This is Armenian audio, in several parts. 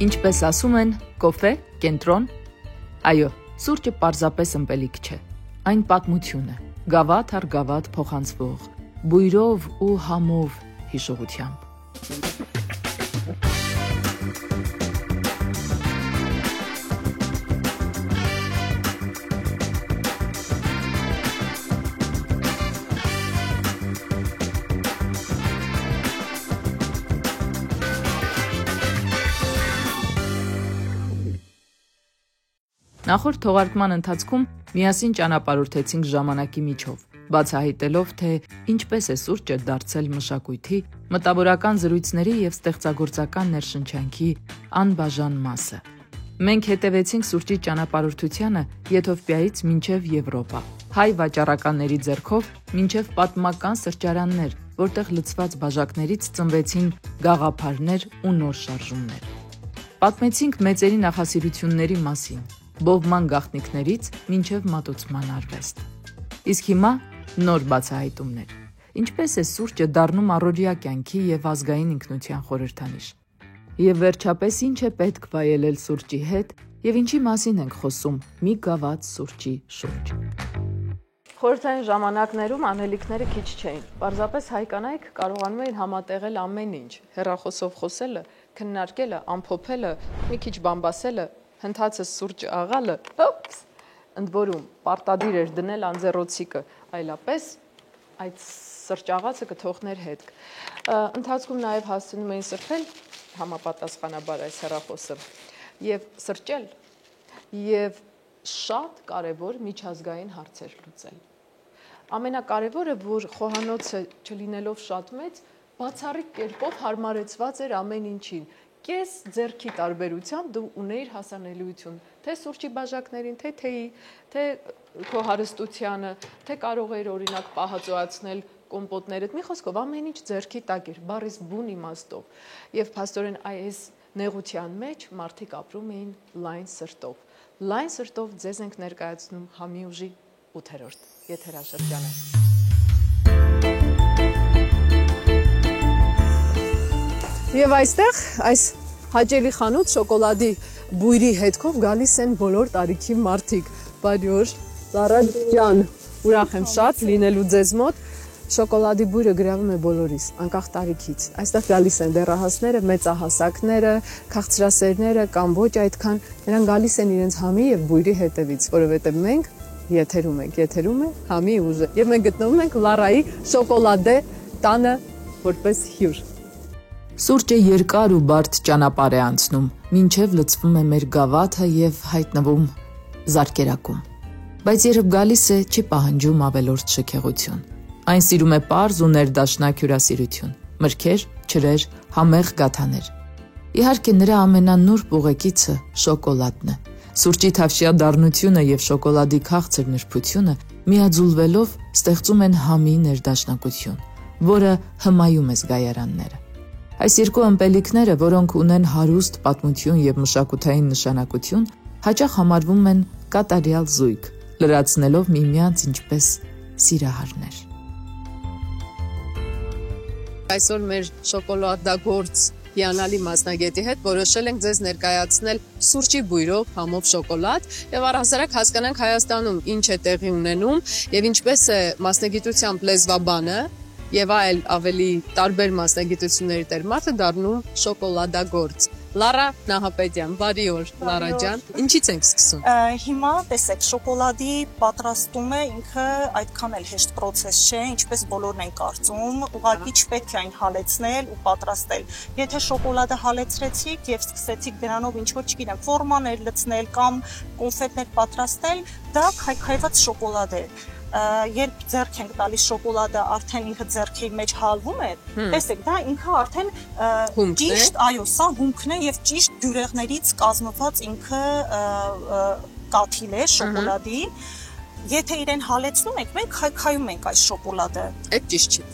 Ինչպես ասում են, կոֆե, կենտրոն։ Այո, սուրճը պարզապես ըմպելիք չէ։ Այն պատմություն է, գավաթ առ գավաթ փոխանցվող, բույրով ու համով հիշողությամբ։ Նախորդ թողարկման ընթացքում միասին ճանապարհորդեցինք ժամանակի միջով, բացահայտելով, թե ինչպես է սուրճը դարձել մշակույթի, մտավորական զրույցների և ստեղծագործական ներշնչանքի անբաժան մասը։ Մենք հետևեցինք սուրճի ճանապարհորդությանը Եթովպիայից մինչև Եվրոպա, հայ վաճառականների ձեռքով մինչև պատմական սրճարաններ, որտեղ լցված բաժակներից ծնվեցին գաղափարներ ու նոր շարժումներ։ Պատմեցինք մեծերի նախասիրությունների մասին, բովման գաղտնիքներից մինչև մատուցման արվեստ։ Իսկ հիմա նոր բացահայտումներ։ Ինչպես է սուրճը դառնում առօրյա կյանքի և ազգային ինքնության խորհրդանիշ։ Եվ վերջապես ինչ է պետք վայելել սուրճի հետ և ինչի մասին ենք խոսում մի գավաթ սուրճի շուրջ։ Խորհրդային ժամանակներում անելիքները քիչ չէին։ Պարզապես հայ կանայք կարողանում էին համատեղել ամեն ինչ՝ հեռախոսով խոսելը, քննարկելը, ամփոփելը, մի քիչ բամբասելը, հնդածը սուրճ աղալը, ընդ որում պարտադիր էր դնել անձեռոցիկը, այլապես այդ սրճաղացը կթողներ հետք։ Ընթացքում նաև հասցնում էին սրբել համապատասխանաբար այս հեռախոսը և սրճել և շատ կարևոր միջազգային հարցեր լուծել։ Ամենակարևորը, որ խոհանոցը չլինելով շատ մեծ, բացառիկ կերպով հարմարեցված էր ամեն ինչին։ Կես ձեռքի տարբերությամբ դու ունեիր հասանելիություն թե սուրճի բաժակներին, թե թեյի, թե քո հարստությանը, թե կարող էիր օրինակ պահածոացնել կոմպոտներդ, մի խոսքով ամեն ինչ ձեռքի տակ էր, բառից բուն իմաստով։ Եվ փաստորեն այս նեղության մեջ մարդիկ ապրում էին լայն սրտով։ Լայն սրտով ձեզ ենք ներկայացնում Համի ուժի 8-րդ եթերաշրջանը։ Եվ այստեղ այս հաճելի խանութ շոկոլադի բույրի հետքով գալիս են բոլոր տարիքի մարդիկ։ Բարի օր, Լարա ջան, ուրախ եմ շատ լինելու ձեզ մոտ։ Շոկոլադի բույրը գրավում է բոլորիս, անկախ տարիքից։ Այստեղ գալիս են դեռահասները, մեծահասակները, քաղցրասերները կամ ոչ այդքան, նրանք գալիս են իրենց համի եւ բույրի հետևից, որովհետեւ մենք եթերում ենք, եթերում է Համի ուժը։ Եվ մենք գտնվում ենք Լարայի շոկոլադե տանը որպես հյուր։ Սուրճը երկար ու բարդ ճանապարհ է անցնում, մինչև լցվում է մեր գավաթը եւ հայտնվում զարկերակում։ Բայց երբ գալիս է, չի պահանջում ավելորդ շքեղություն։ Այն սիրում է պարզ ու ներդաշնակ հյուրասիրություն, մրգեր, ջրեր, համեղ գաթաներ։ Իհարկե նրա ամենանուրբ ուղեկիցը շոկոլադն է։ Սուրճի թավշյա դառնությունը եւ շոկոլադի քաղցր նրբությունը միաձուլվելով ստեղծում են համի ներդաշնակություն, որը հմայում է զգայարանները։ Այս երկու ըմպելիքները, որոնք ունեն հարուստ պատմություն եւ մշակութային նշանակություն, հաճախ համարվում են կատարյալ զույգ, լրացնելով միմյանց ինչպես սիրահարներ։ Այսօր մեր շոկոլադագործ հիանալի մասնագետի հետ որոշել ենք ձեզ ներկայացնել սուրճի բույրով համով շոկոլադ եւ առհասարակ հասկանանք Հայաստանում ինչ է տեղի ունենում եւ ինչպես է մասնագիտությամբ լեզվաբանը եւ այլ ավելի տարբեր մասնագիտությունների տեր մարդը դառնում շոկոլադագործ։ Լարա Նահապետյան, բարի օր, Լարա ջան։ Ինչից ենք սկսում։ Հիմա տեսեք, շոկոլադի պատրաստումը ինքը այդքան էլ հեշտ process չէ, ինչպես բոլորն են կարծում, ուղղակի չպետք է այն հալեցնել ու պատրաստել։ Եթե շոկոլադը հալեցրեցիք եւ սկսեցիք դրանով ինչ որ, չգիտեմ, ֆորմաներ լցնել կամ կոնֆետներ պատրաստել, դա քայքայված շոկոլադ է։ Երբ ձեռք ենք տալիս շոկոլադը, արդեն ինքը ձեռքի մեջ հալվում է, տեսեք, դա ինքը արդեն ճիշտ, այո, սա հումքն է եւ ճիշտ բյուրեղներից կազմված ինքը կաթիլ է շոկոլադի։ Եթե իրեն հալեցնում եք, մենք քայքայում ենք այս շոկոլադը։ Այդ ճիշտ չի։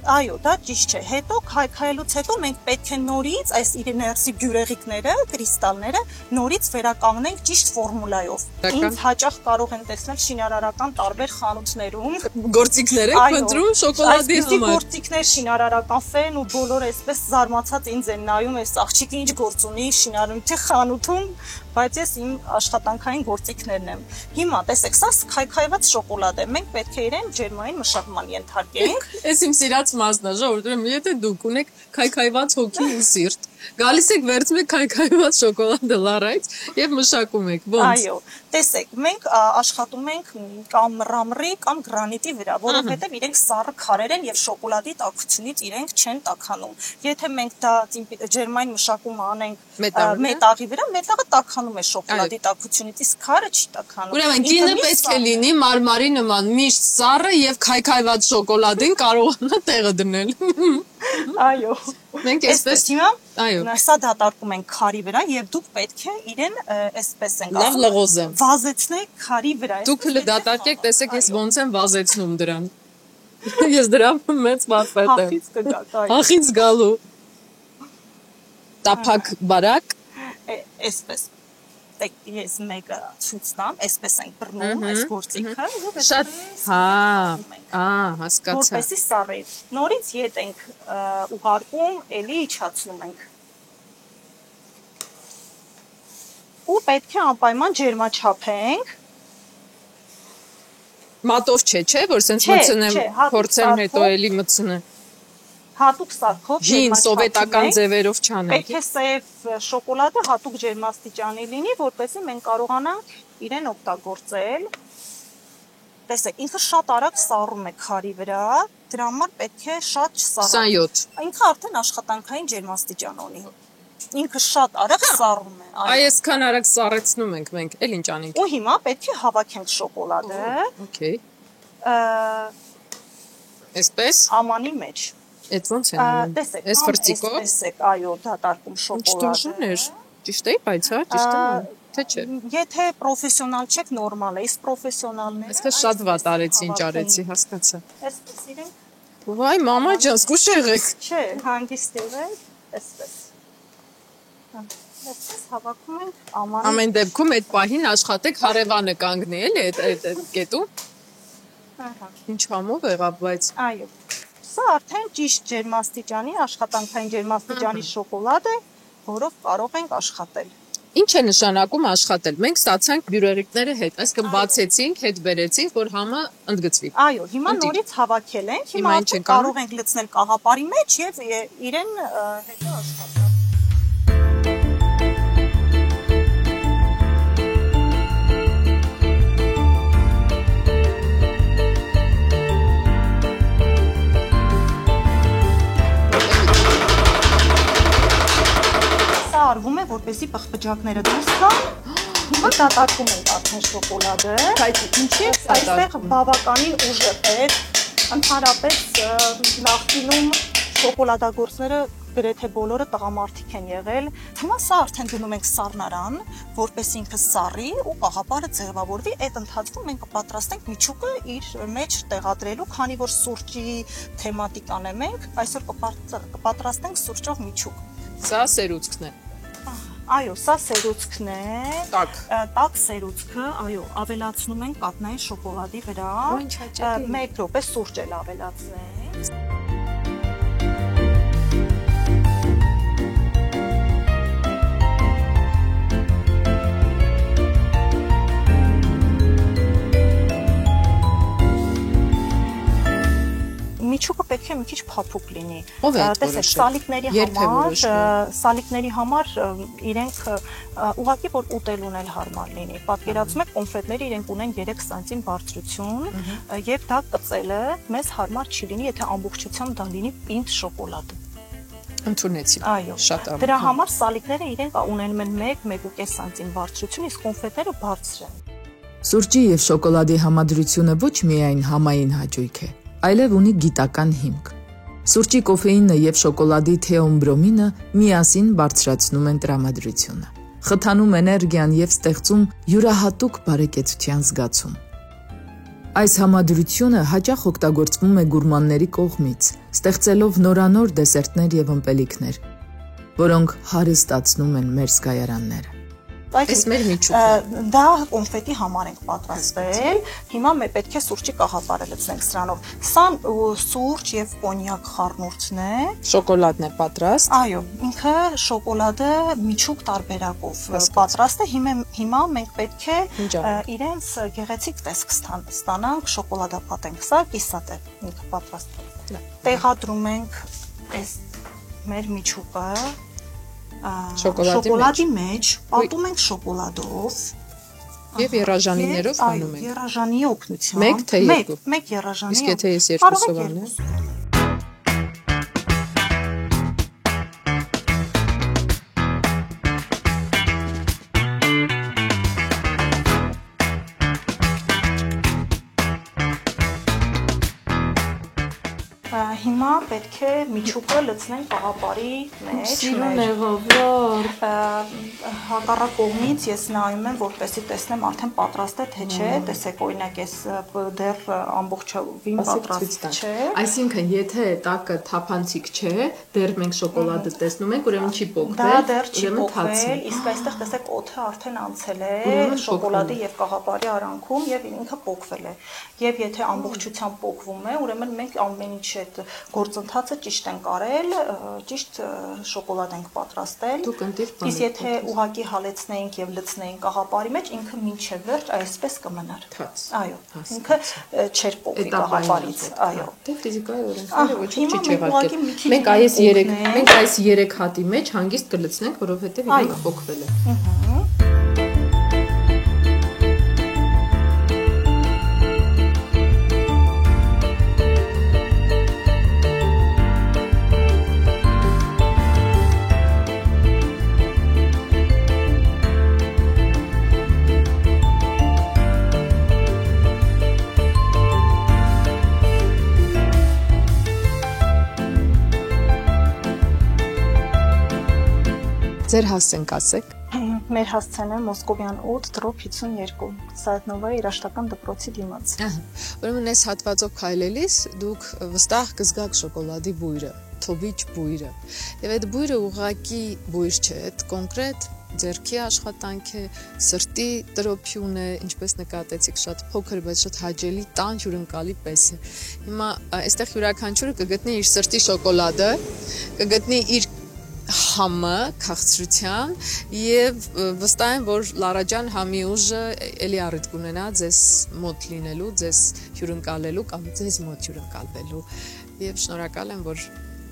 Այո, դա ճիշտ չէ։ Հետո քայքայելուց հետո մենք պետք է նորից այս իր ներսի բյուրեղիկները, կրիստալները նորից վերականգնենք ճիշտ ֆորմուլայով։ Ինձ հաճախ կարող են տեսնել շինարարական տարբեր խանութներում գործիքներ եք փնտրում շոկոլադի համար։ Այսպիսի գործիքներ շինարարական ֆեն ու բոլոր այսպես զարմացած ինձ են նայում, այս աղջիկը ինչ գործ ունի շինարարության խանութում, բայց ես իմ աշխատանքային գործիքներն եմ։ Հիմա տեսեք, սա քայքայված շոկոլադ է։ Մենք պետք է իրեն ջերմային մշակման ենթարկենք։ Այս իմ սիրած մասն է, ժողովուրդ, եթե դուք ունեք քայքայված հոգի ու սիրտ, գալիս եք վերցնում եք քայքայված շոկոլադը լարայց եւ մշակում եք։ Ոնց։ Այո, տեսեք, մենք աշխատում ենք կամ ռամրի կամ գրանիտի վրա, որովհետեւ իրենք սառը քարեր են եւ շոկոլադի տաքությունից իրենք չեն տաքանում։ Եթե մենք դա ջերմային մշակումը անենք մետաղի վրա, մետաղը տաքանում է շոկոլադի տաքությունից, իսկ քարը չի տաքանում։ Ուրեմն գինը պետք է լինի մարմարի նման, միշտ սառը եւ քայքայված շոկոլադին կարողանա տեղը դնել։ Այո։ Մենք այսպես հիմա այո։ Սա դատարկում ենք քարի վրա եւ դուք պետք է իրեն այսպես ենք լավ լղոզեմ։ Վազեցնեք քարի վրա։ Դուք հələ դատարկեք, տեսեք ես ոնց եմ վազեցնում դրան։ Ես դրան մեծ վարպետ եմ։ Հախից կգաք, այո։ Հախից գալու։ Տափակ բարակ։ Այսպես ես մեկը ցույց տամ, այսպես ենք բռնում այս գործիքը եւ շատ հասկացա։ Որպեսի սառի։ Նորից ետ ենք ուղարկում, էլի իջացնում ենք։ Ու պետք է անպայման ջերմաչափենք։ Մատով չէ, որ սենց մտցնեմ, փորձեմ հետո էլի մտցնեմ։ Հատուկ սարքով Հին սովետական ձևերով չանենք։ Պետք է սև շոկոլադը հատուկ ջերմաստիճանի լինի, որպեսզի մենք կարողանանք իրեն օգտագործել։ Տեսեք, ինքը շատ արագ սառում է քարի վրա, դրա համար պետք է շատ չսառել։ 27։ Ինքը արդեն աշխատանքային ջերմաստիճան ունի։ Ինքը շատ արագ սառում է։ Այսքան արագ սառեցնում ենք մենք, էլ ինչ անենք։ Ու հիմա պետք է հավաքենք շոկոլադը։ Okay։ Այսպես Ամանի մեջ։ Այդ ոնց է անում։ Տեսեք, այս ֆրտիկով։ Տեսեք, այո, դատարկում շոկոլադը։ Ճիշտ է, բայց հա, ճիշտ է, թե չէ։ Եթե պրոֆեսիոնալ չեք, նորմալ է, իսկ պրոֆեսիոնալները։ Այսպես շատ վատ արեցի, ինչ արեցի, հասկացա։ Այսպես իրենք։ Վայ, մամա ջան, զգուշ եղեք։ Չէ, հանգիստ եղեք, այսպես։ Այսպես հավաքում ենք ամանի։ Ամեն դեպքում այդ պահին աշխատեք հարևանը կանգնի, էլի այդ կետում։ Ահա։ Ինչ համով եղավ, բայց Այո։ Սա արդեն ճիշտ ջերմաստիճանի, աշխատանքային ջերմաստիճանի շոկոլադ է, որով կարող ենք աշխատել։ Ինչ է նշանակում աշխատել։ Մենք ստացանք բյուրեղիկները հետ, այսինքն բացեցինք, հետ բերեցինք, որ համը ընդգծվի։ Այո, հիմա նորից հավաքել ենք, հիմա կարող ենք լցնել կաղապարի մեջ եւ իրեն հետո աշխատել։ Արվում է, որպեսի պղպջակները դուրս գան։ Հիմա դատարկում ենք արդեն շոկոլադը։ Բայց ինչի՞ այստեղ բավականին ուժեղ է։ Ընդհանրապես նախկինում շոկոլադագործները գրեթե բոլորը տղամարդիկ են եղել։ Հիմա սա արդեն դնում ենք սառնարան, որպեսի ինքը սառի ու կաղապարը ձևավորվի։ Այդ ընթացքում մենք կպատրաստենք միջուկը իր մեջ տեղադրելու, քանի որ սուրճի թեմատիկան է մենք, այսօր կպատրաստենք սուրճով միջուկ։ Սա սերուցքն է։ Այո, սա սերուցքն է։ Տաք սերուցքը, այո, ավելացնում ենք կաթնային շոկոլադի վրա։ Ինչ հաճելի։ 1 րոպե սուրճ էլ ավելացնենք։ Միջուկը պետք է մի քիչ փափուկ լինի։ Տեսեք, սալիկների համար իրենք ուղղակի որ ուտելուն էլ հարմար լինի։ Պատկերացնում եք, կոնֆետները իրենք ունեն 3 սանտիմ բարձրություն, եւ դա կծելը մեզ հարմար չի լինի, եթե ամբողջությամբ դա լինի պինդ շոկոլադ։ Ընդունեցի։ Այո։ Շատ արագ։ Դրա համար սալիկները իրենք ունենում են 1-1.5 սանտիմ բարձրություն, իսկ կոնֆետները բարձր են։ Սուրճի եւ շոկոլադի համադրությունը ոչ միայն համային հաճույք է, այլև ունի գիտական հիմք։ Սուրճի կոֆեինը եւ շոկոլադի թեոմբրոմինը միասին բարձրացնում են տրամադրությունը, խթանում էներգիան եւ ստեղծում յուրահատուկ բարեկեցության զգացում։ Այս համադրությունը հաճախ օգտագործվում է գուրմանների կողմից, ստեղծելով նորանոր դեսերտներ եւ ըմպելիքներ, որոնք հարստացնում են մեր զգայարանները։ Այս մեր միջուկը դա կոնֆետի համար ենք պատրաստել։ Հիմա մենք պետք է սուրճի կաղապարը լցնենք սրանով։ Սա սուրճ եւ կոնյակ խառնուրդն է։ Շոկոլադն է պատրաստ։ Այո, ինքը շոկոլադը միջուկ տարբերակով պատրաստ է։ Հիմա մենք պետք է իրենց գեղեցիկ տեսք ստանանք, շոկոլադապատ ենք, սա կիսատ է ինքը պատրաստ։ Տեղադրում ենք այս մեր միջուկը շոկոլադի մեջ, պատում ենք շոկոլադով եւ երաժանիներով անում ենք։ Երաժանի օգնությամբ։ Մեկ թե երկու։ Մեկ երաժանի։ Իսկ եթե ես երկուսով անեմ։ Հիմա պետք է միջուկը լցնենք կաղապարի մեջ։ Սիրուն եղավ, հակառակ կողմից ես նայում եմ, որպեսզի տեսնեմ արդեն պատրաստ է թե չէ, տեսեք օրինակ ես դեռ ամբողջովին պատրաստ չէ։ Այսինքն, եթե տակը թափանցիկ չէ, դեռ մենք շոկոլադը տեսնում ենք, ուրեմն չի պոկվել, դա դեռ չի պոկվել, իսկ այստեղ տեսեք օդը արդեն անցել է շոկոլադի եւ կաղապարի արանքում եւ ինքը պոկվել է։ Եվ եթե ամբողջությամբ պոկվում է, ուրեմն մենք ամեն ինչ այդ գործընթացը ճիշտ ենք արել, ճիշտ շոկոլադ ենք պատրաստել։ Իսկ եթե ուղղակի հալեցնեինք եւ լցնեինք կաղապարի մեջ, ինքը մինչեւ վերջ այսպես կմնար։ Այո, ինքը չէր պոկվի կաղապարից, այո։ Դե ֆիզիկայի օրենքները ոչ չի չեղարկել։ Մենք այս 3 հատի մեջ հանգիստ կլցնենք, որովհետեւ ինքը պոկվել է։ Ձեր հասցեն կասեք։ Մեր հասցեն է Մոսկովյան 8 դրոպ 52 Սայտնովայի երաշտական դպրոցի դիմաց։ Ուրեմն այս հատվածով քայլելիս դուք վստահ կզգաք շոկոլադի բույրը, թոբիչ բույրը։ Եվ այդ բույրը ուղղակի բույր չէ, այդ կոնկրետ ձեռքի աշխատանք է, սրտի տրոփյուն է, ինչպես նկատեցիք, շատ փոքր, բայց շատ հաճելի, տան հյուրընկալի պես է։ Հիմա այստեղ յուրաքանչյուրը կգտնի իր սրտի շոկոլադը, կգտնի իր համը քաղցրության եւ վստահ եմ, որ Լարաջան համի ուժը էլի առիթ կունենա ձեզ մոտ լինելու, ձեզ հյուրընկալելու կամ ձեզ մոտ հյուրընկալվելու եւ շնորհակալ եմ, որ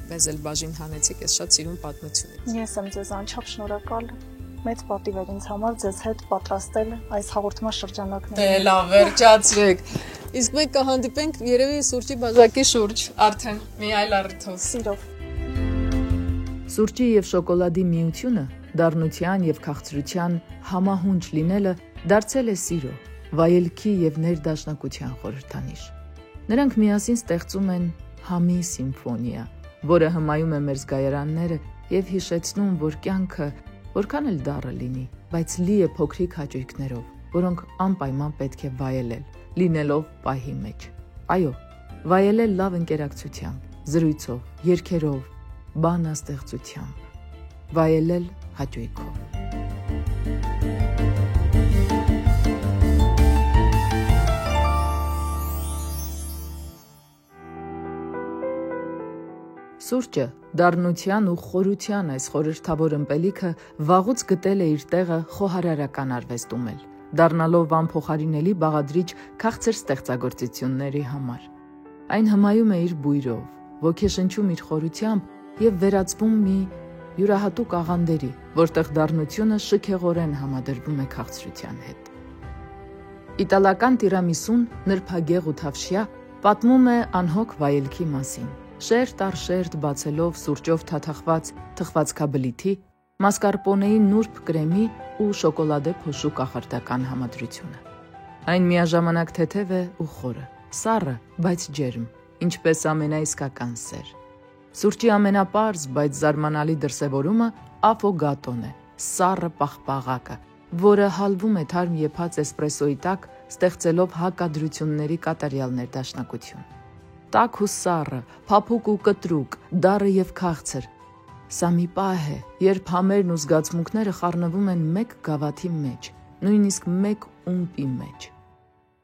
մեզ էլ բաժին հանեցիք այս շատ սիրուն պատմությունից։ Ես եմ ձեզ անչափ շնորհակալ։ Մեծ պատիվ էր ինձ համար ձեզ հետ պատրաստել այս հաղորդման շրջանակները։ Դե լավ, վերջացրեք։ Իսկ մենք կհանդիպենք երևի սուրճի բաժակի շուրջ արդեն մի այլ առիթով։ Սիրով։ Սուրճի եւ շոկոլադի միությունը, դառնության եւ քաղցրության համահունչ լինելը դարձել է սիրո, վայելքի եւ ներդաշնակության խորհրդանիշ։ Նրանք միասին ստեղծում են համի սիմֆոնիա, որը հմայում է մեր զգայարանները եւ հիշեցնում, որ կյանքը որքան էլ դառը լինի, բայց լի է փոքրիկ հաճույքներով, որոնք անպայման պետք է վայելել, լինելով պահի մեջ։ Այո, վայելել լավ ընկերակցությամբ, զրույցով, երգերով, բանաստեղծությամբ, վայելել հաճույքով։ Սուրճը, դառնության ու խորության այս խորհրդավոր ըմպելիքը վաղուց գտել է իր տեղը խոհարարական արվեստում էլ, դառնալով անփոխարինելի բաղադրիչ քաղցր ստեղծագործությունների համար։ Այն հմայում է իր բույրով, ոգեշնչում իր խորությամբ եւ վերածվում մի յուրահատուկ աղանդերի, որտեղ դառնությունը շքեղորեն համադրվում է քաղցրության հետ։ Իտալական տիրամիսուն նրբագեղ ու թավշյա պատմում է անհոգ վայելքի մասին, շերտ առ շերտ բացելով սուրճով թաթախված թխվածքաբլիթի, մասկարպոնեի նուրբ կրեմի ու շոկոլադե փոշու կախարդական համադրությունը։ Այն միաժամանակ թեթև է ու խորը, սառը, բայց ջերմ, ինչպես ամենաիսկական սեր։ Սուրճի ամենապարզ, բայց զարմանալի դրսևորումը աֆոգատոն է, սառը պաղպաղակը, որը հալվում է թարմ եփած էսպրեսոյի տակ, ստեղծելով հակադրությունների կատարյալ ներդաշնակություն։ տաք ու սառը, փափուկ ու կտրուկ, դառը եւ քաղցր։ Սա մի պահ է, երբ համերն ու զգացմունքները խառնվում են մեկ գավաթի մեջ, նույնիսկ մեկ ումպի մեջ։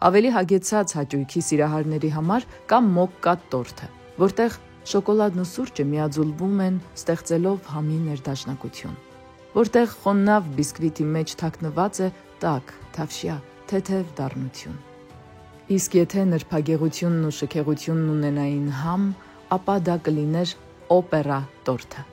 Ավելի հագեցած հաճույքի սիրահարների համար կա մոկկա տորթը, որտեղ շոկոլադն ու սուրճը միաձուլվում են, ստեղծելով համի ներդաշնակություն, որտեղ խոննավ բիսկվիտի մեջ թաքնված է տաք, թավշյա, թեթև դառնություն։ Իսկ եթե նրբագեղությունն ու շքեղությունն ունենային համ, ապա դա կլիներ օպերա տորթը։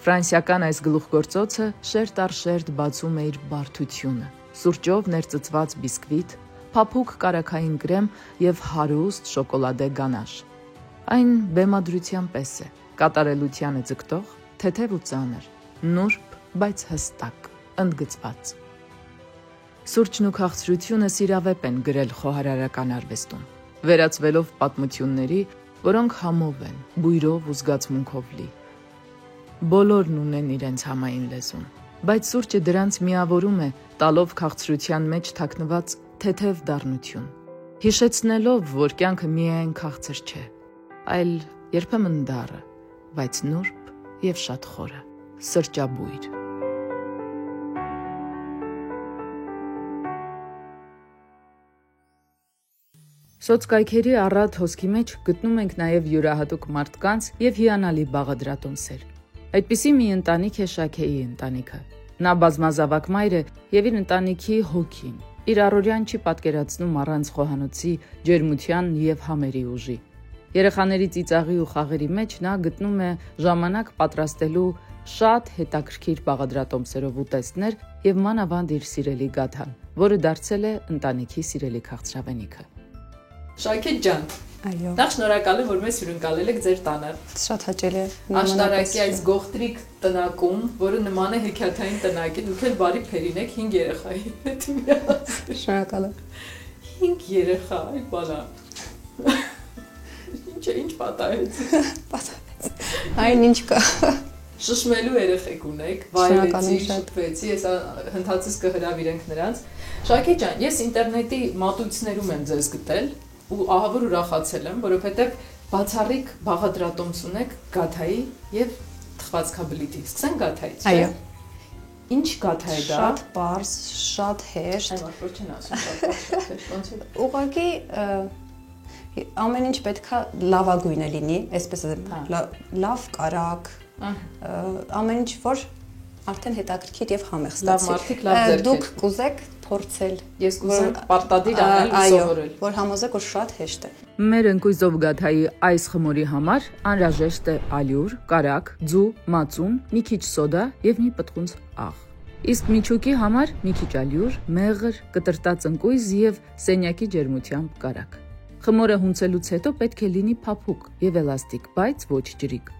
Ֆրանսիական այս գլուխգործոցը շերտ առ շերտ բացում է իր բարդությունը, սուրճով ներծծված բիսկվիտ, փափուկ կարագային կրեմ եւ հարուստ շոկոլադե գանաշ։ Այն բեմադրության պես է, կատարելությանը ձգտող, թեթև ու ծանր, նուրբ, բայց հստակ, ընդգծված։ Սուրճն ու քաղցրությունը սիրավեպ են գրել խոհարարական արվեստում, վերածվելով պատմությունների, որոնք համով են, բույրով ու զգացմունքով լի։ Բոլորն ունեն իրենց համային լեզուն, բայց սուրճը դրանց միավորում է, տալով քաղցրության մեջ թաքնված թեթև դառնություն, հիշեցնելով, որ կյանքը միայն քաղցր չէ, այլ երբեմն դառը, բայց նուրբ եւ շատ խորը, սրճաբույր։ Սոցկայքերի առատ հոսքի մեջ գտնում ենք նաև յուրահատուկ մարդկանց եւ հիանալի բաղադրատոմսեր։ Այդպիսի մի ընտանիք է Շաքեի ընտանիքը։ Նա բազմազավակ մայր է եւ իր ընտանիքի հոգին։ Իր առօրյան չի պատկերացնում առանց խոհանոցի, ջերմության եւ համերի ուժի։ Երեխաների ծիծաղի ու խաղերի մեջ նա գտնում է ժամանակ պատրաստելու շատ հետաքրքիր բաղադրատոմսերով ուտեստներ եւ մանավանդ իր սիրելի գաթան, որը դարձել է ընտանիքի սիրելի քաղցրավենիքը։ Շաքե ջան, այո։ Նախ շնորհակալ եմ, որ մեզ հյուրընկալել եք ձեր տանը։ Շատ հաճելի է։ Աշտարակի այս գողտրիկ տնակում, որը նման է հեքիաթային տնակի, դուք էլ բարի փերին եք 5 երեխայի հետ միասին։ Շնորհակալ եմ։ 5 երեխա, այ բալա։ Ինչ պատահեց։ Պատահեց։ Այն ինչ կա։ Շշմելու երեխեք ունեք, վայելեցի, շփվեցի, ես հնդածից կհրավիրենք նրանց։ Շաքե ջան, ես ինտերնետի մատույցներում եմ ձեզ գտել ու ահավոր ուրախացել եմ, որովհետև բացառիկ բաղադրատոմս ունեք գաթայի եւ թխվածքաբլիթի։ Սկսենք գաթայից, չէ՞։ Այո։ Ինչ գաթա է դա։ Շատ պարզ, շատ հեշտ։ Այո, ոչ չեն ասում, շատ հեշտ, ոնց է։ Ուղղակի ամեն ինչ պետքա լավագույնը լինի, այսպես լավ կարագ, ամեն ինչ որ արդեն հետաքրքիր եւ համեղ ստացի։ Լավ մարդիկ, լավ ձեռքեր։ Դուք կուզեք փորձել։ Ես կուզեմ պարտադիր անել ու սովորել։ Որ համոզեք, որ շատ հեշտ է։ Մեր ընկույզով գաթայի այս խմորի համար անհրաժեշտ է ալյուր, կարագ, ձու, մածուն, մի քիչ սոդա եւ մի պտղունց աղ։ Իսկ միջուկի համար մի քիչ ալյուր, մեղր, կտրտած ընկույզ եւ սենյակի ջերմությամբ կարագ։ Խմորը հունցելուց հետո պետք է լինի փափուկ եւ էլաստիկ, բայց ոչ ջրիկ։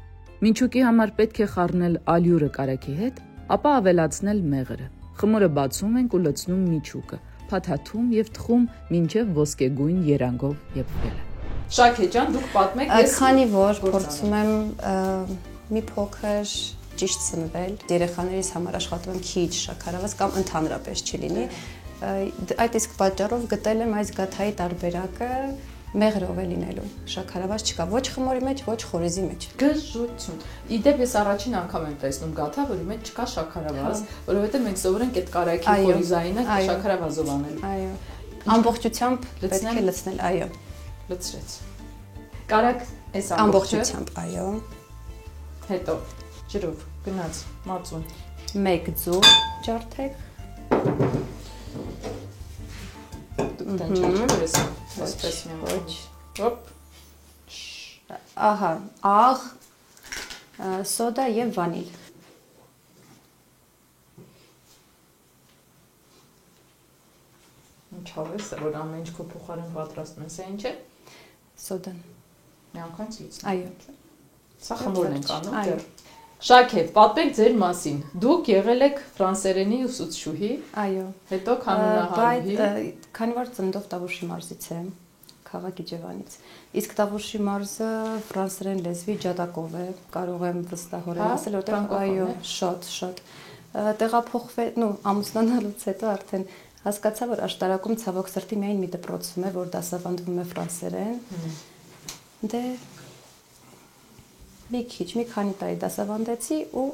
Միջուկի համար պետք է խառնել ալյուրը կարագի հետ, ապա ավելացնել մեղրը։ Խմորը բացում ենք ու լցնում միջուկը, փաթաթում եւ թխում մինչեւ ոսկեգույն երանգով եփվել։ Շաքե ջան, դուք պատմեք, ես քանի որ փորձում եմ մի փոքր ճիշտ սնվել, երեխաներիս համար աշխատում եմ քիչ շաքարավազ կամ ընդհանրապես չլինի, այդ իսկ պատճառով գտել եմ այս գաթայի տարբերակը մեղրով է լինելու, շաքարավազ չկա, ոչ խմորի մեջ, ոչ խորիզի մեջ։ Գժություն։ Իդեպ ես առաջին անգամ եմ տեսնում գաթա, որի մեջ չկա շաքարավազ, որովհետև մենք սովորենք այդ կարագի խորիզայինը շաքարավազով անել։ Այո։ Ամբողջությամբ պետք է լցնել, այո։ Լցրեց։ Կարագ էս ամբողջությամբ, այո։ Հետո ջրով գնաց մածուն։ 1 ձու ջարդեք։ Դուք տանջեք, այսպես մի ոչ։ Հոպ։ Ահա, աղ, սոդա եւ վանիլ։ Ինչ հավես է, որ ամեն ինչ քո փոխարեն պատրաստում ես, ինչ է։ Սոդան։ Միանգամից լուծում։ Այո։ Սա խմորն ենք անում դեռ։ Շաքե, պատմեք ձեր մասին։ Դուք եղել եք ֆրանսերենի ուսուցչուհի։ Այո։ Հետո կանոնահարուհի։ Բայց քանի որ ծննդով Տավուշի մարզից եմ, քաղաք Իջևանից։ Իսկ Տավուշի մարզը ֆրանսերեն լեզվի ջատակով է, կարող եմ վստահորեն ասել, որտեղ այո, շատ։ Տեղափոխվել, ամուսնանալուց հետո արդեն հասկացա, որ աշտարակում ցավոք սրտի միայն մի դպրոցում է, որ դասավանդվում է ֆրանսերեն։ Դե մի քանի տարի դասավանդեցի ու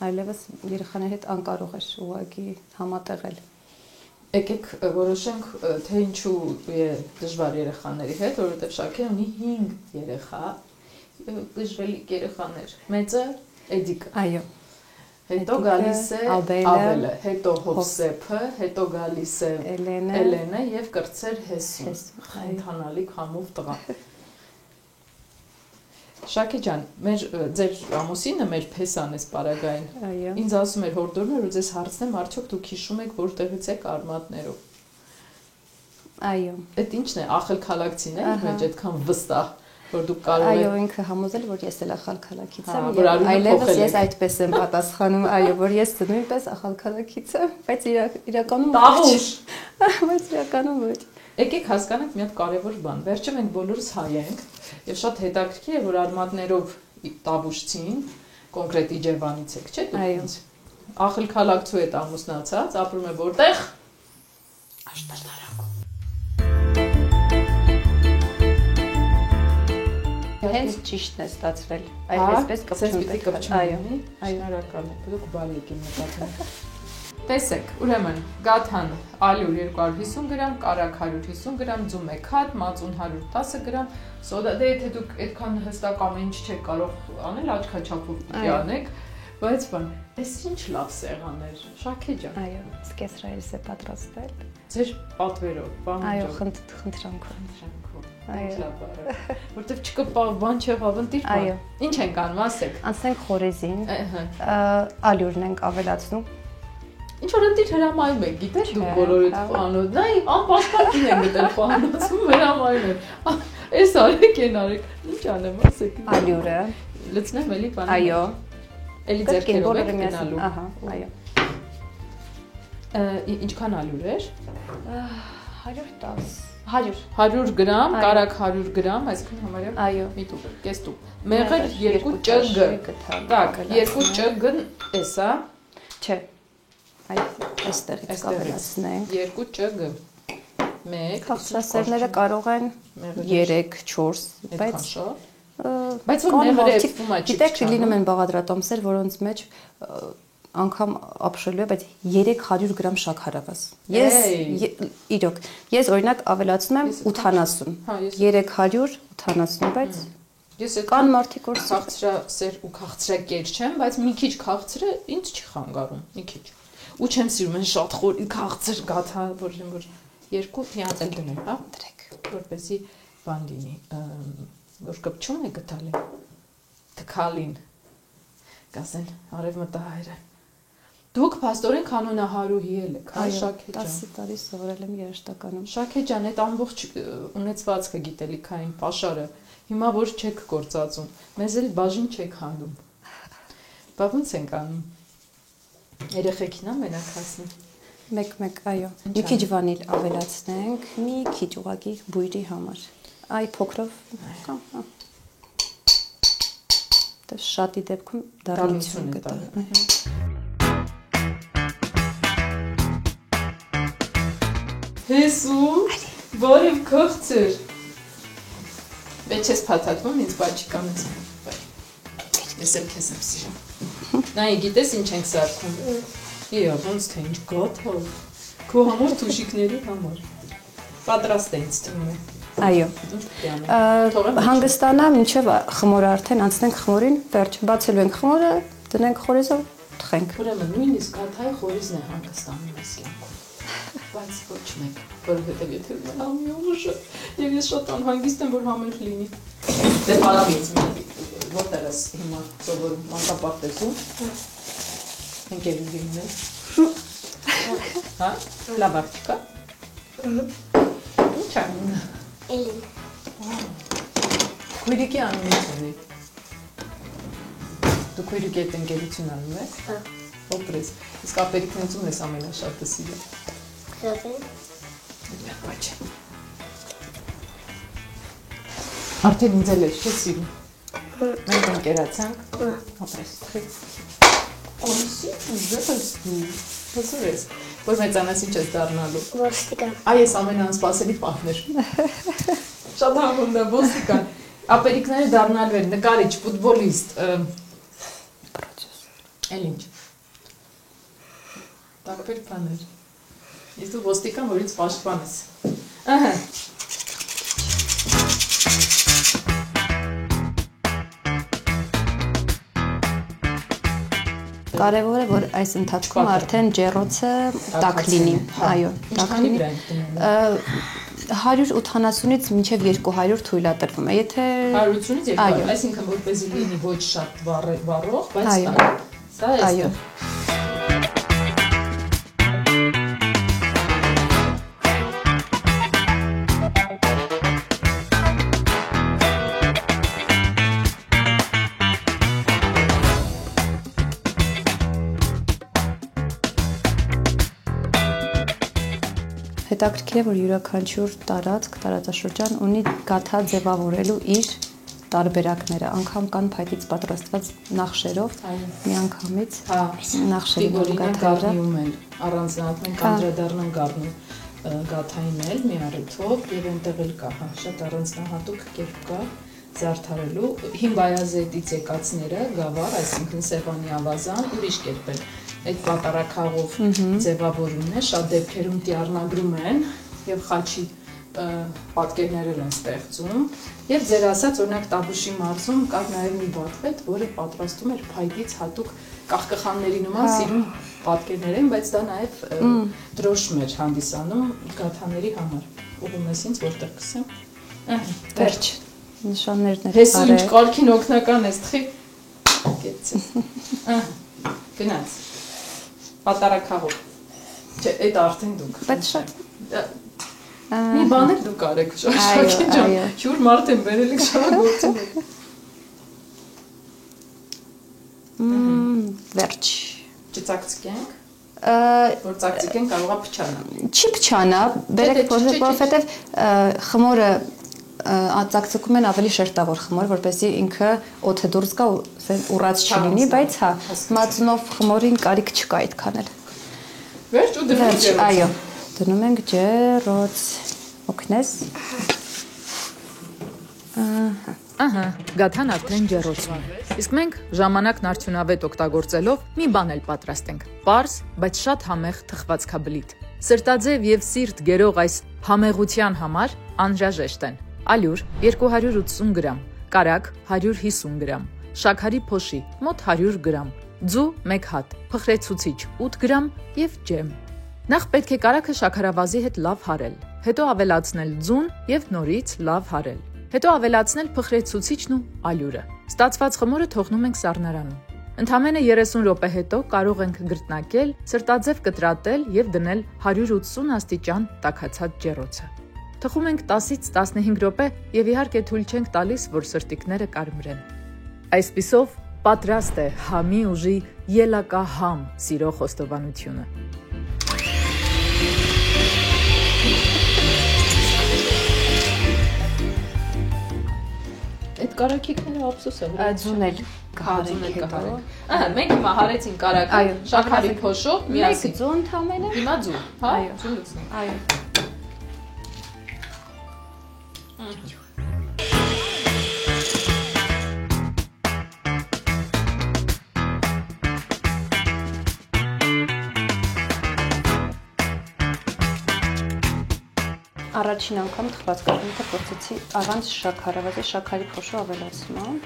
այլևս երեխաների հետ անկարող էր ուղղակի համատեղել։ Եկեք որոշենք, թե ինչու է դժվար երեխաների հետ, որովհետև Շաքեն ունի 5 երեխա, դժվարիկ երեխաներ։ Մեծը Էդիկը։ Այո։ Հետո գալիս է Աբելը, հետո Հովսեփը, հետո գալիս է Էլենը եւ կրծեր Հեսուն։ Խնդանալի համով տղա։ Շաքե ջան, ձեր ամուսինը մեր փեսան է սպարագային։ Այո։ Ինձ ասում էր հորդորում էր ու ձեզ հարցնեմ, արդյոք դուք հիշում եք որտեղից եք արմատներով։ Այո։ Այդ ի՞նչն է, ախալքալակցին է, մեջ այդքան վստահ, որ դուք կարող եք։ Այո, ինքը համոզել որ ես էլ ախալքալակից եմ, այլևս ես այդպես եմ պատասխանում, այո, որ ես նույնպես ախալքալակից եմ, բայց իրականում Տաղուշ։ Բայց իրականում ոչ։ Եկեք հասկանանք մի հատ կարևոր բան։ Վերջը մենք բոլորս հայ ենք, եւ շատ հետաքրքիր է, որ արմատներով տավուշցին, կոնկրետ Իջևանից եք, չէ՞ դուք։ Այո։ Ախալքալակցու հետ ամուսնացած, ապրում է որտեղ։ Աշտարակում։ Հենց ճիշտն է ստացվել։ Այսպես կպչում։ Այո, շնորհակալ եմ։ Դուք բարի եք մտածում։ Տեսեք, ուրեմն գաթան ալյուր 250 գրամ, կարակ 150 գրամ, ձում 1 հատ, մածուն 110 գրամ, սոդա, դե եթե դուք այդքան հստակ ամեն ինչ չեք կարող անել, աչքաչափով պիտի անեք, բայց բան, այս ինչ լավ սեղաններ, Շաքե ջան։ Այո, սկեսրայից է պատրաստել։ Ձեր պատվերով, Այո, խնդրանքով։ Այո, որտեվ չկպավ, բան չեղավ, ընտիր բան։ Այո։ Ինչ ենք անում, ասեք։ Անցնենք խորեզին, ալյուրն ենք ավելացնում։ Ինչ որ ընտիր հրամայում եք, գիտես դուք բոլորը խոհանոց, նայ անպաշտպան են գտել խոհանոցում հրամայում են։ Էս արեք են արեք, ինչ անեմ, ասեք։ Ալյուրը լցնեմ էլի բանը։ Այո։ Էլի ձեռքերով եք գնալու։ Ահա, այո։ Ինչքան ալյուր էր։ 100 գրամ, կարակ 100 գրամ, այսինքն համարյա մի տուփ, կես տուփ։ Մեղր 2 ճգ։ Так, 2 ճգ էսա։ Չէ։ Այստեղից կավելացնենք։ 2 ճգ։ 1 Քաղցրասերները կարող են 3-4, բայց որ մեղրը էփվում է, գիտեք, լինում են բաղադրատոմսեր, որոնց մեջ անգամ ապշելու է, բայց 300 գրամ շաքարավազ։ Իրոք, ես օրինակ ավելացնում եմ 80, 380, բայց կան մարդիկ որ քաղցրասեր ու քաղցրակեր չեմ, բայց մի քիչ քաղցրը ինձ չի խանգարում, մի քիչ։ Ու չեմ սիրում են շատ խոր քաղցր գաթա, որ 2 հիանց էլ դնել, հա, դրեք, որպեսզի բան լինի, որ կպչում է գտալի, թքալին, կասեն արևմտահայերը։ Դուք փաստորեն կանոնահարուհի եք, հա, Շաքե ջան։ 10 տարի սովորել եմ երաժշտականում։ Շաքե ջան, այդ ամբողջ ունեցվածքը գիտելիքային պաշարը, հիմա որ չեք գործածում, մեզ էլ բաժին չեք հանդում։ Բա ո՞նց ենք անում։ Երեխեքին ամենակ հասնի։ Մեկ, այո։ Մի քիչ վանիլ ավելացնենք, մի քիչ ուղղակի բույրի համար։ Այ փոքրով կամ հա։ Դա շատի դեպքում դառնություն կտա։ Հեսու, որիվ կողցր։ Մեջ ես պաթատվում, ինձ բաչիկանից։ Ես էլ կեզ եմ սիրում։ Նայի, գիտես ինչ ենք սարքում։ Իա, ոնց թե ինչ գաթով։ Քո համար թուշիկների համար։ Պատրաստ է ինձ թվում է։ Այո։ Հանգստանա, մինչև խմորը արդեն անցնենք խմորին, վերջ, բացելու ենք խմորը, դնենք խորիզով, թխենք։ Ուրեմն նույնիսկ գաթայի խորիզն է հանգստանում ես կյանքում։ Բայց ոչ մեկ, որովհետև եթե մնամ ուժը, եւ ես շատ անհանգիստ եմ, որ համերգ լինի։ Դե հարավ ինձ որտեղ ես հիմա սովորում մանկապարտեզում։ Ընկերուհին ես։ Հա? Լավ աղջիկա։ Ինչ անում ես։ Էլին։ Քույրիկի անունից ունի։ Դու քույրիկի հետ ընկերություն անում ես։ Հա։ Օպրես։ Իսկ ապերիկնեցում ես ամենաշատը սիրում։ Քրովում։ Ոչ։ Արդեն ինձ էլ ես չէ սիրում։ Մենք ընկերացանք։ Օպրես։ Օսի, զեփս դու։ Հոսուրես։ Որ մեծանաս ինչ ես դառնալու։ Ոստիկան։ Այ ես ամենաանսպասելի պահն էր։ Շատ համոն է ոստիկան։ Ապերիկները դառնալու են նկարիչ, ֆուտբոլիստ, էլ ինչ։ Տարբեր բաներ։ Ես դու ոստիկան, որից պաշտպան ես։ Ահա։ Կարևոր է, որ այս ընթացքում արդեն ջեռոցը տաք լինի, այո, տաք լինի։ 180-ից մինչև 200 թույլատրվում է, եթե 180-ից 200, այսինքն որպեսզի լինի ոչ շատ վառող, բայց սա է։ Այո։ Հետաքրքիր է, որ յուրաքանչյուր տարածաշրջան ունի գաթա ձևավորելու իր տարբերակները, անգամ կան փայտից պատրաստված նախշերով, միանգամից նախշերով գաթայում են, առանձնացնենք անդրադառնանք գառնու գաթային էլ մի առիթով եւ այնտեղ էլ կա, շատ առանձնահատուկ կերպ կա զարդարելու հին բայազետից եկածները, գավառ, այսինքն Սևանի ավազան, ուրիշ կերպ են այդ պատարակաղով ձևավորումն է, շատ դեպքերում տիառնագրում են եւ խաչի պատկերներ են ստեղծում եւ ձեր ասած օրինակ Տաբուշի մարզում կար նաեւ մի վատվետ, որը պատրաստում էր փայտից հատուկ կախկխանների նման սիրուն պատկերներ են, բայց դա նաեւ դրոշմ էր հանդիսանում գաթաների համար։ Ուղում ես ինձ որտեղ կսեմ։ Վերջ նշաններն են։ Հես ինչ կարգին օգնական ես թխի։ Գեցի։ Գնաց։ Պատարակաղով։ Չէ, այդ արդեն դուք։ Բայց շատ մի բան էլ դուք արեք, Շակե ջան։ Հյուր մարդ են բերել եք շատ գործում եք։ Վերջ։ Չծակցկենք։ Որ ծակցկեն կարող է փչանա։ Չի փչանա, բերեք որովհետև խմորը ծակցկում են ավելի շերտավոր խմոր, որպեսզի ինքը օդը դուրս գա ու ուռած չլինի, բայց հա, մածնով խմորին կարիք չկա այդքան էլ։ Վերջ ու դնում ենք ջեռոց։ Այո, դնում ենք ջեռոց։ Օգնես։ Ահա, գաթան արդեն ջեռոցում է։ Իսկ մենք ժամանակն արդյունավետ օգտագործելով մի բան էլ պատրաստենք։ Պարզ, բայց շատ համեղ թխվածքաբլիթ։ Սրտաձև եւ սիրտ գերող այս համեղության համար անհրաժեշտ են ալյուր 280 գրամ, կարագ 150 գրամ, շաքարի փոշի մոտ 100 գրամ, ձու 1 հատ, փխրեցուցիչ 8 գրամ եւ ջեմ։ Նախ պետք է կարագը շաքարավազի հետ լավ հարել, հետո ավելացնել ձուն եւ նորից լավ հարել, հետո ավելացնել փխրեցուցիչն ու ալյուրը։ Ստացված խմորը թողնում ենք սառնարանում։ Ընդամենը 30 րոպե հետո կարող ենք գրտնակել, սրտաձև կտրատել եւ դնել 180 աստիճան տաքացած ջեռոցը։ Թխում ենք 10-ից 15 րոպե եւ իհարկե թույլ չենք տալիս, որ սրտիկները կարմրեն։ Այսպիսով պատրաստ է համի ուժի ելակահամ սիրո խոստովանությունը։ Այդ կարագիքները ափսոս է, ձուն էլ կհարենք հետո։ Ահա, մենք հիմա հարեցինք կարագը, շաքարի փոշով, միասին։ Մեկ ձուն թամենը։ Հիմա ձուն, հա, ձուն լցնենք։ Այո։ Առաջին անգամ թխվածքաբլիթը փորձեցի առանց շաքարավազի շաքարի փոշու ավելացման։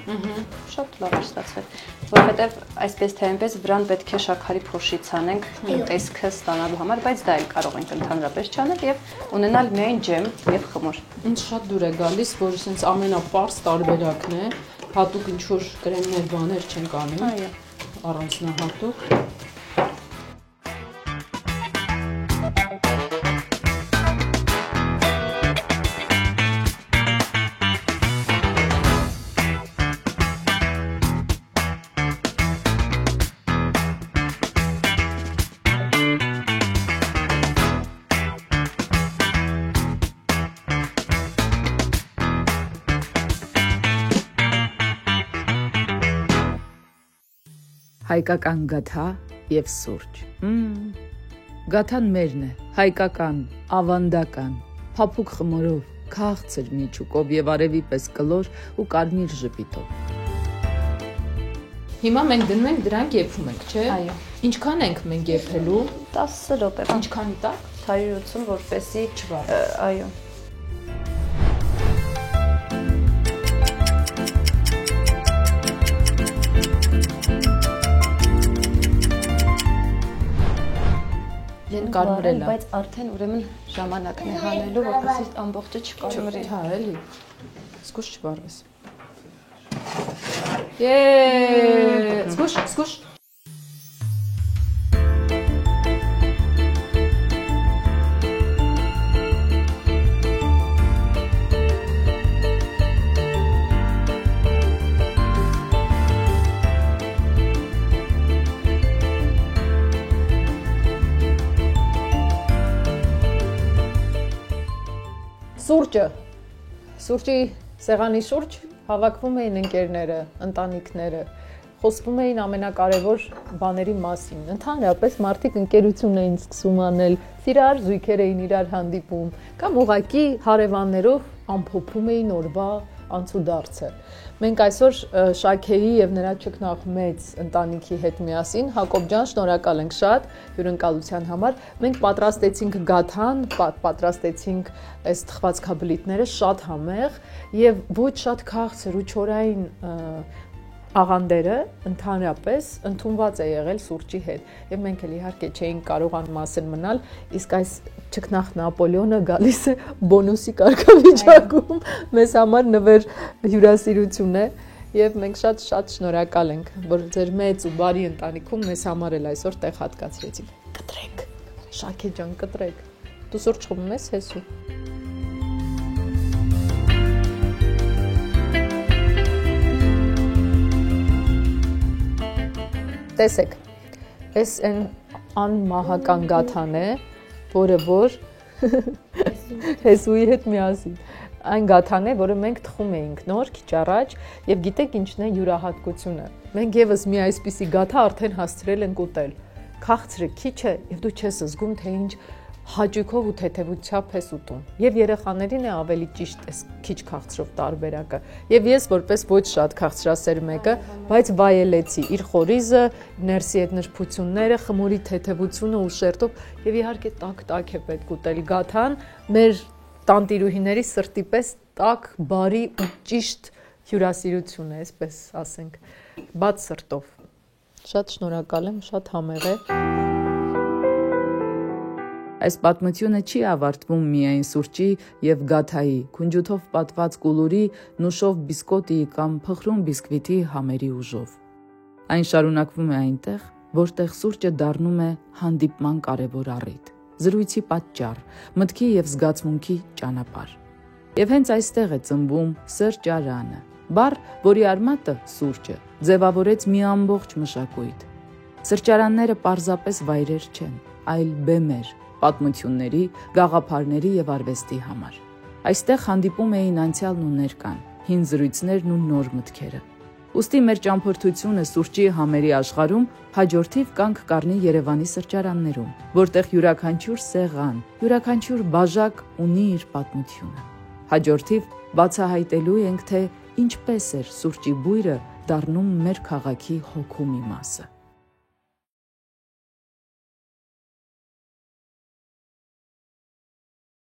Շատ լավ էր ստացվել, որովհետև այսպես թե այնպես վրան պետք է շաքարի փոշից անենք տեսքը ստանալու համար, բայց դա էլ կարող ենք ընդհանրապես չանել եւ ունենալ միայն ջեմ եւ խմոր։ Ինձ շատ դուր է գալիս, որ sense ամենապարզ տարբերակն է, հատուկ ինչ որ կրեմներ բաներ չենք անում։ Այո։ Առանձնահատուկ։ Հայկական գաթա եւ սուրճ։ Գաթան մերն է, հայկական, ավանդական, փափուկ խմորով, քաղցր միջուկով եւ արևի պես կլոր ու կարմիր ժպիտով։ Հիմա մենք դնում ենք դրանք եփում ենք, չէ՞։ Այո։ Ինչքան ենք մենք եփելու։ 10 րոպե։ Ինչքանի տակ։ 180 որպեսի չվառ։ Այո։ Կարմրել է։ Բայց արդեն ուրեմն ժամանակն է հանելու, որպեսզի ամբողջը չկարմրի։ Հա, էլի։ Զգուշ չվառես։ Զգուշ։ Սուրճի սեղանի շուրջ հավաքվում էին ընկերները, ընտանիքները, խոսվում էին ամենակարևոր բաների մասին։ Ընդհանրապես մարդիկ ընկերություն էին սկսում անել, իրար զույգեր էին իրար հանդիպում, կամ ուղղակի հարևաններով ամփոփում էին օրվա անցուդարձը։ Մենք այսօր Շաքեի եւ նրա ճգնախմեծ ընտանիքի հետ միասին, Հակոբ ջան, շնորհակալ ենք շատ հյուրընկալության համար։ Մենք պատրաստեցինք գաթան, պատրաստեցինք այս թխվածքաբլիթները շատ համեղ եւ ոչ շատ քաղցր ու չորային աղանդերը ընդհանրապես ընդունված է եղել սուրճի հետ եւ մենք էլ իհարկե չէինք կարող անմասն մնալ, իսկ այս ճգնախ Նապոլեոնը գալիս է բոնուսի կարգավիճակում, մեզ համար նվեր հյուրասիրություն է եւ մենք շատ շնորհակալ ենք, որ ձեր մեծ ու բարի ընտանիքում մեզ համար էլ այսօր տեղ հատկացրեցիք։ Կտրեք, Շաքե ջան, կտրեք։ Դու սուրճ խմում ես, հեսու։ Տեսեք, այս անմահական գաթան է, որը որ հեսուի հետ միասին, այն գաթան է, որը մենք թխում էինք նոր քիչ առաջ եւ գիտեք ինչն է յուրահատկությունը։ Մենք եւս մի այսպիսի գաթա արդեն հասցրել ենք ուտել։ Քաղցրը քիչ է եւ դու չես զգում թե ինչ հաճույքով ու թեթևությամբ ես ուտում։ Եվ երեխաներին է ավելի ճիշտ այս քիչ քաղցրով տարբերակը։ Եվ ես որպես ոչ շատ քաղցրասեր մեկը, բայց վայելեցի իր խորիզը, ներսի այդ նրբությունները, խմորի թեթևությունը ու շերտով եւ իհարկե տաք է պետք ուտել գաթան, մեր տանտիրուհիների սրտի պես տաք, բարի ու ճիշտ հյուրասիրություն է, այսպես ասենք, բաց սրտով։ Շատ շնորհակալ եմ, շատ համեղ է։ Այս պատմությունը չի ավարտվում միայն սուրճի եւ գաթայի, քունջութով պատված կուլուրի, նուշով բիսկոտի կամ փխրուն բիսկվիտի համերի ուժով։ Այն շարունակվում է այնտեղ, որտեղ սուրճը դառնում է հանդիպման կարևոր առիթ, զրույցի պատճառ, մտքի եւ զգացմունքի ճանապարհ։ Եվ հենց այստեղ է ծնվում սրճարանը, բառ, որի արմատը սուրճը ձևավորեց մի ամբողջ մշակույթ։ Սրճարանները պարզապես վայրեր չեն, այլ բեմեր, պատմությունների, գաղափարների եւ արվեստի համար։ Այստեղ հանդիպում էին անցյալն ու ներկան, հին զրույցներն ու նոր մտքերը։ Ուստի մեր ճամփորդությունը սուրճի համերի աշխարհում հաջորդիվ կանգ կառնի Երևանի սրճարաններում, որտեղ յուրաքանչյուր սեղան, յուրաքանչյուր բաժակ ունի իր պատմությունը։ Հաջորդիվ բացահայտելու ենք, թե ինչպես էր սուրճի բույրը դառնում մեր քաղաքի հոգու մի մասը։